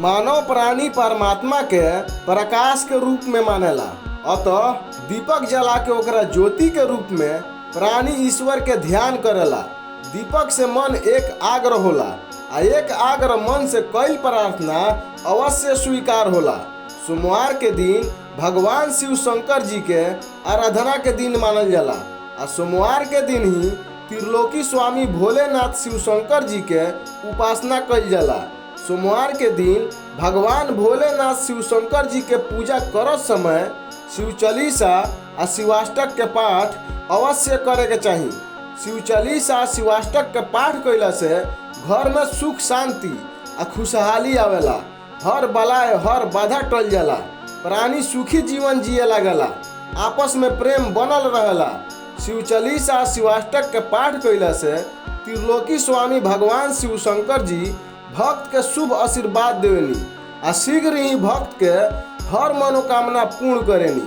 मानव प्राणी परमात्मा के प्रकाश के रूप में मानेला, अतः दीपक जला के ओकरा ज्योति के रूप में प्राणी ईश्वर के ध्यान करेला। दीपक से मन एक आग्रह होला आ एक आग्रह मन से कई प्रार्थना अवश्य स्वीकार होला। सोमवार के दिन भगवान शिव शंकर जी के आराधना के दिन मानल जाला आ सोमवार के दिन ही त्रिलोकी स्वामी भोलेनाथ शिव शंकर जी के उपासना कइल जाला। सोमवार के दिन भगवान भोलेनाथ शिव शंकर जी के पूजा करत समय शिव चालीसा आ शिवाष्टक के पाठ अवश्य करे के चाही। शिव चालीसा आ शिवाष्टक के पाठ कइला से घर में सुख शांति आ खुशहाली आवेला, हर बलाय हर बाधा टल जाला, प्राणी सुखी जीवन जिए लागेला, आपस में प्रेम बनल रहेला। शिव चालीसा आ शिवाष्टक के पाठ कइला से त्रिलोकी स्वामी भगवान शिव शंकर जी भक्त के शुभ आशीर्वाद देवेनी आ शीघ्र ही भक्त के हर मनोकामना पूर्ण करेनी।